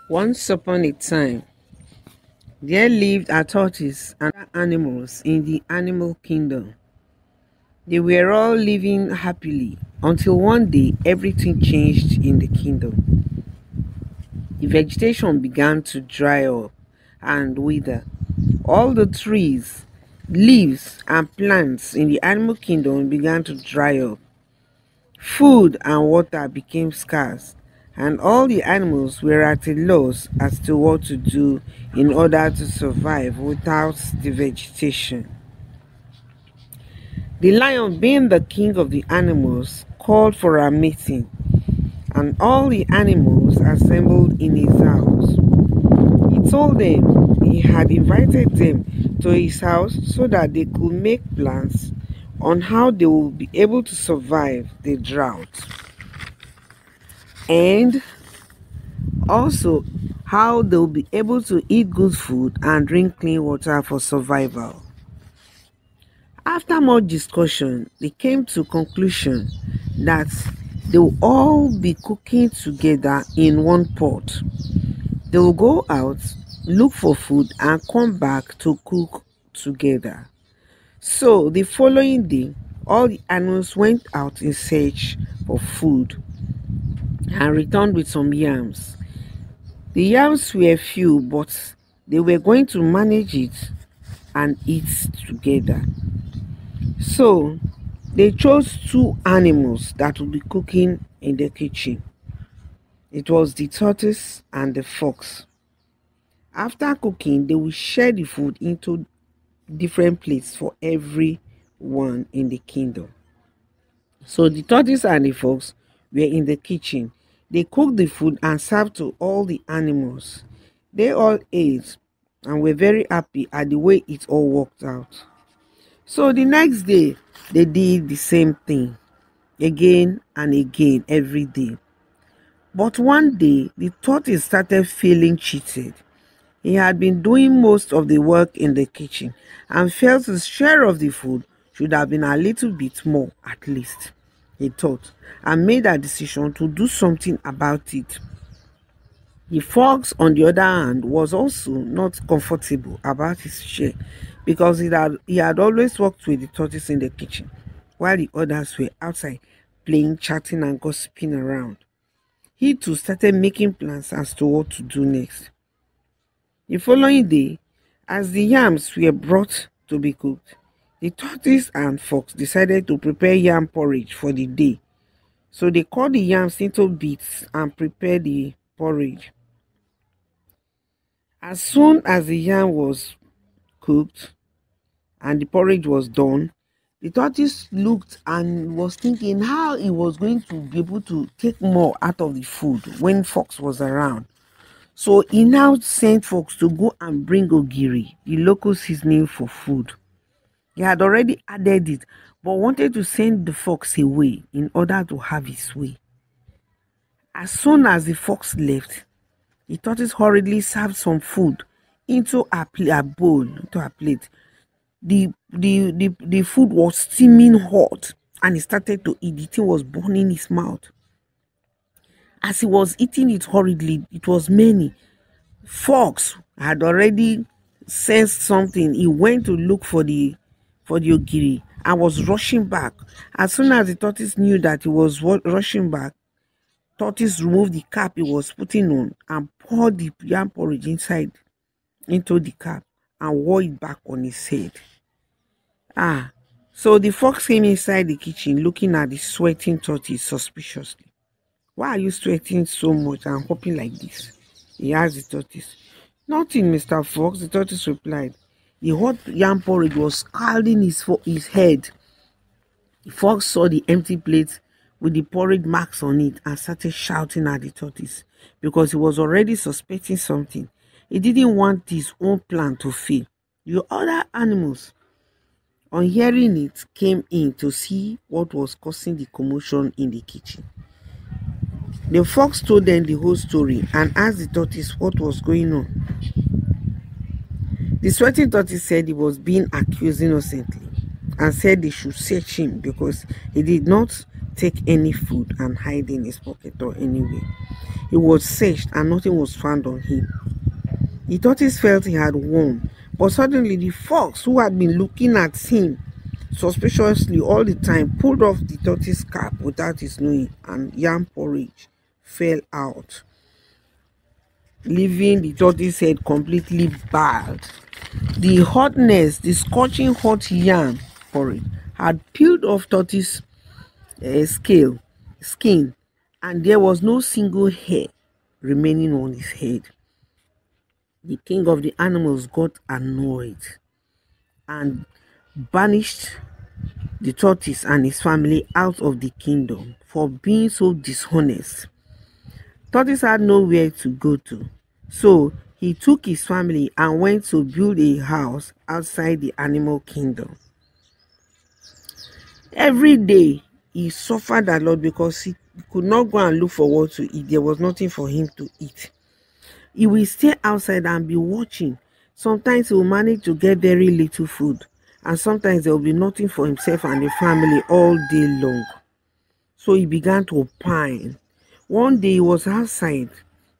Once upon a time, there lived a tortoise and other animals in the animal kingdom. They were all living happily until one day everything changed in the kingdom. The vegetation began to dry up and wither. All the trees, leaves, and plants in the animal kingdom began to dry up. Food and water became scarce, and all the animals were at a loss as to what to do in order to survive without the vegetation. The lion, being the king of the animals, called for a meeting, and all the animals assembled in his house. He told them he had invited them to his house so that they could make plans on how they would be able to survive the drought, and also how they'll be able to eat good food and drink clean water for survival. After much discussion, they came to conclusion that they will all be cooking together in one pot. They will go out, look for food, and come back to cook together. So the following day, all the animals went out in search for food and returned with some yams. The yams were few, but they were going to manage it and eat together. So they chose two animals that would be cooking in the kitchen. It was the tortoise and the fox. After cooking, they will share the food into different plates for everyone in the kingdom. So the tortoise and the fox were in the kitchen. They cooked the food and served to all the animals. They all ate and were very happy at the way it all worked out. So the next day, they did the same thing again and again every day. But one day, the tortoise started feeling cheated. He had been doing most of the work in the kitchen and felt his share of the food should have been a little bit more at least, he thought, and made a decision to do something about it. The fox, on the other hand, was also not comfortable about his share because he had always worked with the tortoise in the kitchen while the others were outside playing, chatting, and gossiping around. He too started making plans as to what to do next. The following day, as the yams were brought to be cooked, the tortoise and fox decided to prepare yam porridge for the day. So they cut the yams into bits and prepared the porridge. As soon as the yam was cooked and the porridge was done, the tortoise looked and was thinking how he was going to be able to take more out of the food when fox was around. So he now sent Fox to go and bring ogiri, the local seasoning for food. He had already added it, but wanted to send the fox away in order to have his way. As soon as the fox left, the tortoise hurriedly served some food into a bowl, into a plate. The food was steaming hot, and he started to eat. The thing was burning his mouth. As he was eating it hurriedly, it was many. Fox had already sensed something. He went to look for the ogiri and was rushing back. As soon as the tortoise knew that he was rushing back, tortoise removed the cap he was putting on and poured the yam porridge inside into the cap and wore it back on his head. So the fox came inside the kitchen looking at the sweating tortoise suspiciously. "Why are you sweating so much and hopping like this?" he asked the tortoise. "Nothing, Mr. Fox," the tortoise replied. The hot yam porridge was scalding his head. The fox saw the empty plate with the porridge marks on it and started shouting at the tortoise because he was already suspecting something. He didn't want his own plan to fail. The other animals, on hearing it, came in to see what was causing the commotion in the kitchen. The fox told them the whole story and asked the tortoise what was going on. The sweating tortoise said he was being accused innocently and said they should search him because he did not take any food and hide in his pocket or anywhere. He was searched and nothing was found on him. The tortoise felt he had won, but suddenly the fox, who had been looking at him suspiciously all the time, pulled off the tortoise's cap without his knowing, and yam porridge fell out, leaving the tortoise's head completely bald. The hotness, the scorching hot yam porridge, had peeled off tortoise's skin, and there was no single hair remaining on his head. The king of the animals got annoyed and banished the tortoise and his family out of the kingdom for being so dishonest. Tortoise had nowhere to go to, so he took his family and went to build a house outside the animal kingdom. Every day he suffered a lot because he could not go and look for what to eat. There was nothing for him to eat. He will stay outside and be watching. Sometimes he will manage to get very little food, and sometimes there will be nothing for himself and the family all day long. So he began to pine. One day he was outside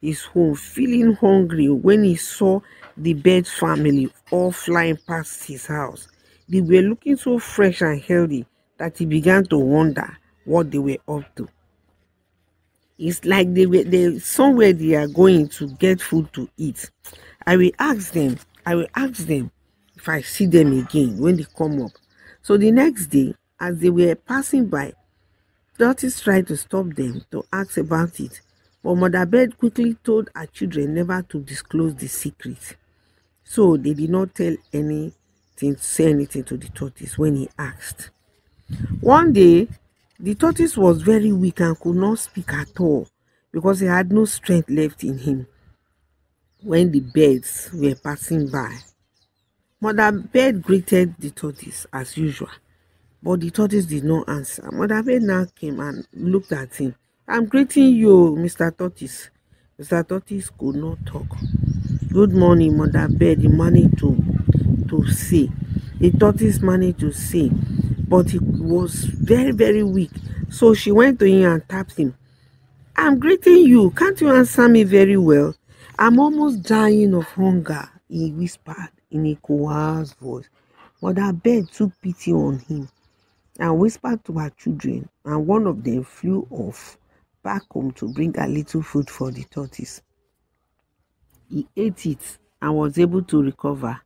his home feeling hungry when he saw the bird family all flying past his house. They were looking so fresh and healthy that he began to wonder what they were up to. It's like they somewhere they are going to get food to eat. I will ask them if I see them again when they come up. So the next day, as they were passing by, Tortoise tried to stop them to ask about it, but Mother Bird quickly told her children never to disclose the secret. So they did not say anything to the tortoise when he asked. One day, the tortoise was very weak and could not speak at all because he had no strength left in him. When the birds were passing by, Mother Bird greeted the tortoise as usual, but the tortoise did not answer. Mother Bird now came and looked at him. "I'm greeting you, Mr. Tortoise." Mr. Tortoise could not talk. "Good morning, Mother Bird," he managed to say. The tortoise managed to say, but he was very, very weak. So she went to him and tapped him. "I'm greeting you. Can't you answer me very well? I'm almost dying of hunger," he whispered in a coarse voice. Mother Bird took pity on him and whispered to her children, and one of them flew off back home to bring a little food for the tortoise. He ate it and was able to recover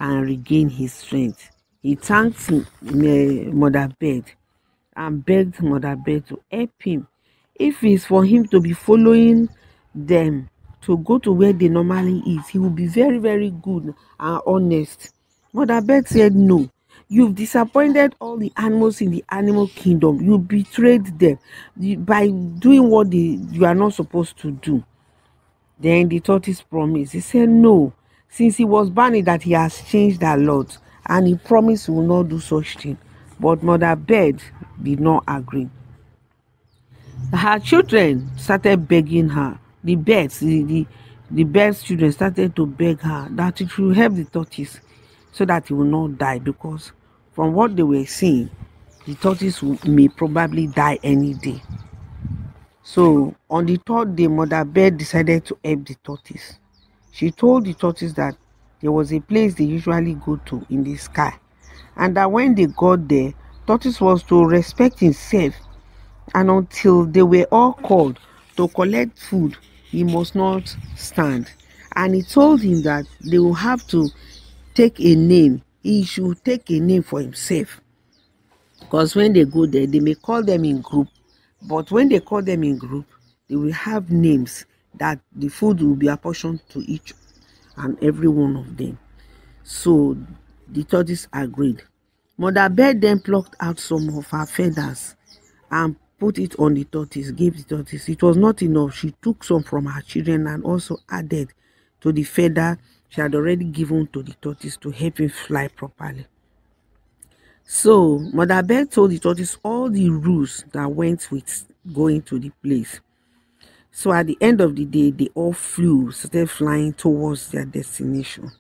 and regain his strength. He thanked Mother Bird and begged Mother Bird to help him. If it's for him to be following them to go to where they normally eat, he will be very, very good and honest. Mother Bird said, "No, you've disappointed all the animals in the animal kingdom. You betrayed them by doing what you are not supposed to do." Then the tortoise promised. He said, "No, since he was banished, that he has changed a lot, and he promised he will not do such thing." But Mother Bird did not agree. Her children started begging her. The birds' children started to beg her that it should help the tortoise so that he will not die, because from what they were saying, the tortoise may probably die any day. So on the third day, Mother Bird decided to help the tortoise. She told the tortoise that there was a place they usually go to in the sky, and that when they got there, tortoise was to respect himself, and until they were all called to collect food, he must not stand. And he told him that they will have to take a name. He should take a name for himself, because when they go there, they may call them in group, but when they call them in group, they will have names that the food will be apportioned to each and every one of them. So the tortoise agreed. Mother Bird then plucked out some of her feathers and put it on the tortoise, gave the tortoise. It was not enough. She took some from her children and also added to the feather she had already given to the tortoise to help him fly properly. So Mother Bird told the tortoise all the rules that went with going to the place. So at the end of the day, they all started flying towards their destination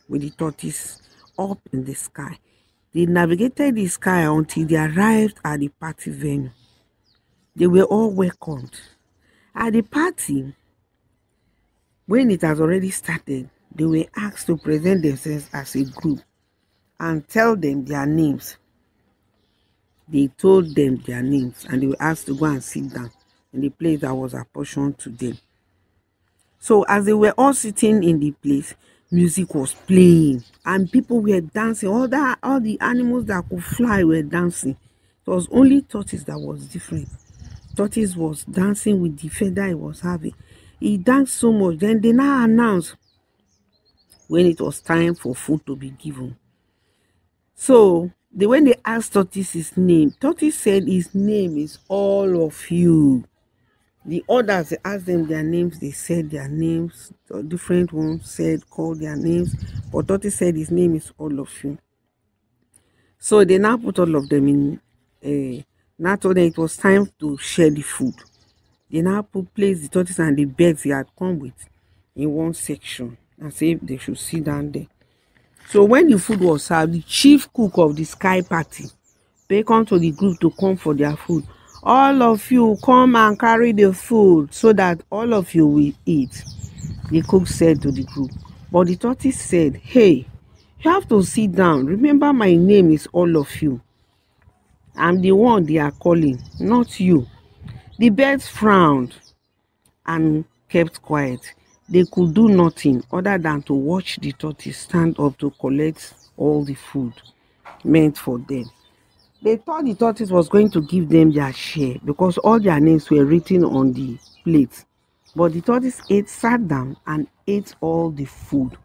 with the tortoise up in the sky. They navigated the sky until they arrived at the party venue. They were all welcomed. At the party, when it has already started, they were asked to present themselves as a group and tell them their names. They told them their names and they were asked to go and sit down in the place that was apportioned to them. So as they were all sitting in the place, music was playing and people were dancing. All the animals that could fly were dancing. It was only Tortoise that was different. Tortoise was dancing with the feather he was having. He danced so much. Then they now announced when it was time for food to be given. So when they asked Tortoise his name, Tortoise said his name is all of you. The others, they asked them their names, they said their names. The different ones called their names, but Tortoise said his name is all of you. So they now put all of them in, now told them it was time to share the food. They now place the tortoise and the birds he had come with in one section and say they should sit down there. So when the food was served, the chief cook of the sky party beckoned to the group to come for their food. All of you come and carry the food so that all of you will eat, the cook said to the group. But the tortoise said, hey, you have to sit down. Remember, my name is all of you. I'm the one they are calling, not you. The birds frowned and kept quiet. They could do nothing other than to watch the tortoise stand up to collect all the food meant for them. They thought the tortoise was going to give them their share because all their names were written on the plate. But the tortoise sat down and ate all the food.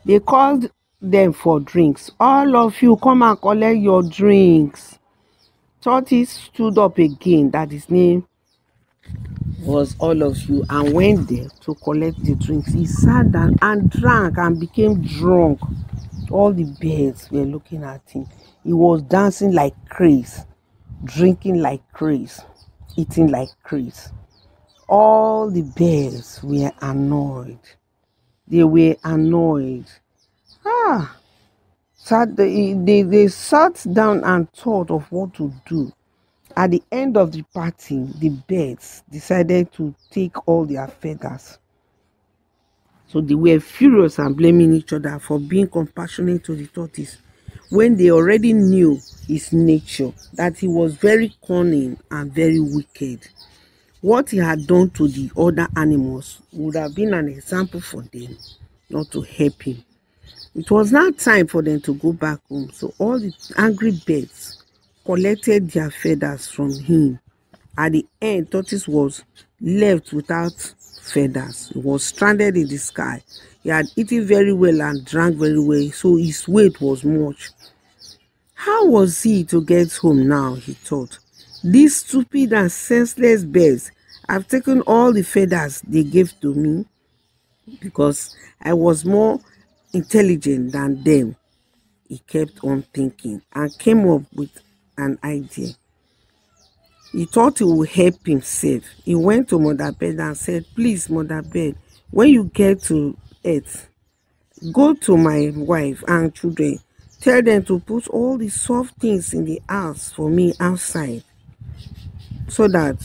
They called them for drinks. All of you come and collect your drinks. Tortoise stood up again, that his name was all of you, and went there to collect the drinks. He sat down and drank and became drunk. All the birds were looking at him. He was dancing like crazy, drinking like crazy, eating like crazy. All the birds were annoyed. They were annoyed. So they sat down and thought of what to do. At the end of the party, the birds decided to take all their feathers. So they were furious and blaming each other for being compassionate to the tortoise when they already knew his nature, that he was very cunning and very wicked. What he had done to the other animals would have been an example for them not to help him. It was now time for them to go back home. So all the angry birds collected their feathers from him. At the end, Tortoise was left without feathers. He was stranded in the sky. He had eaten very well and drank very well, so his weight was much. How was he to get home now, he thought. These stupid and senseless birds have taken all the feathers they gave to me because I was more intelligent than them. He kept on thinking and came up with an idea. He thought he would help himself. He went to Mother Bird and said, please, Mother Bird, when you get to Earth, go to my wife and children. Tell them to put all the soft things in the house for me outside so that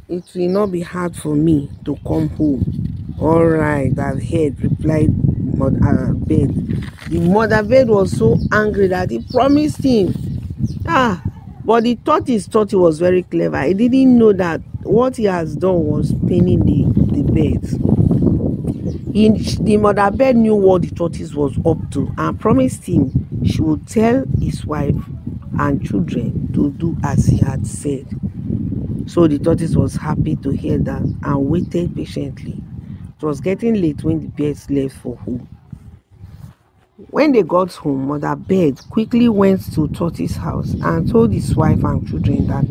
it will not be hard for me to come home. All right, I've heard, replied Mother Bird. The Mother Bird was so angry that he promised him. But the tortoise thought he was very clever. He didn't know that what he has done was paining the birds. The Mother Bird knew what the tortoise was up to and promised him she would tell his wife and children to do as he had said. So the tortoise was happy to hear that and waited patiently. It was getting late when the birds left for home. When they got home, Mother Bird quickly went to Tortoise's house and told his wife and children that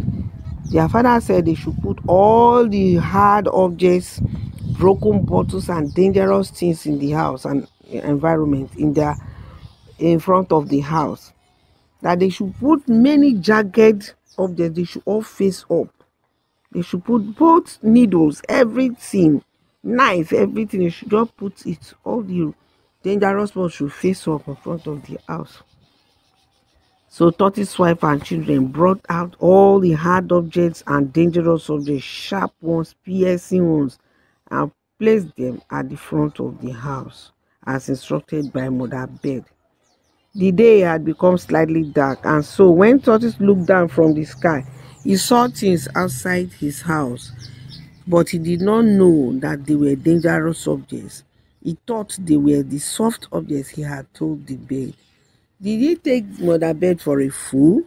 their father said they should put all the hard objects, broken bottles and dangerous things in the house and environment in front of the house. That they should put many jagged objects, they should all face up. They should put both needles, everything, knife, everything. They should just put it, all the dangerous ones should face up in front of the house. So Tortoise's wife and children brought out all the hard objects and dangerous objects, sharp ones, piercing ones, and placed them at the front of the house, as instructed by Mother Bird. The day had become slightly dark, and so when Tortoise looked down from the sky, he saw things outside his house, but he did not know that they were dangerous objects. He thought they were the soft objects he had told the bird. Did he take Mother Bird for a fool?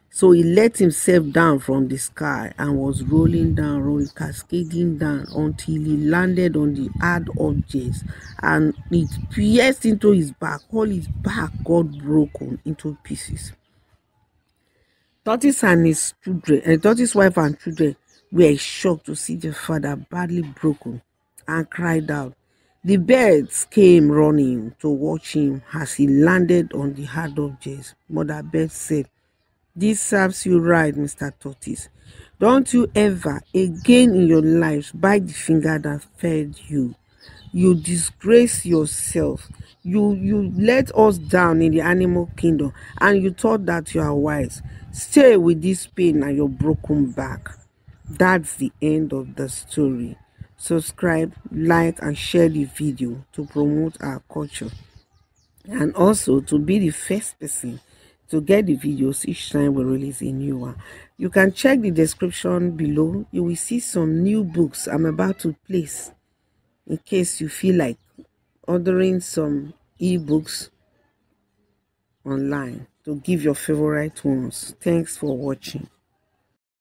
So he let himself down from the sky and was rolling, cascading down until he landed on the hard objects, and it pierced into his back. All his back got broken into pieces. Tortoise and his children, Tortoise's wife and children were shocked to see their father badly broken and cried out. The birds came running to watch him as he landed on the hard objects. Mother Bird said, "This serves you right, Mr. Tortoise. Don't you ever again in your life bite the finger that fed you. You disgrace yourself. You let us down in the animal kingdom, and you thought that you are wise. Stay with this pain and your broken back." That's the end of the story. Subscribe, like, and share the video to promote our culture, and also to be the first person to get the videos each time we release a new one. You can check the description below. You will see some new books I'm about to place in case you feel like ordering some ebooks online to give your favorite ones. Thanks for watching.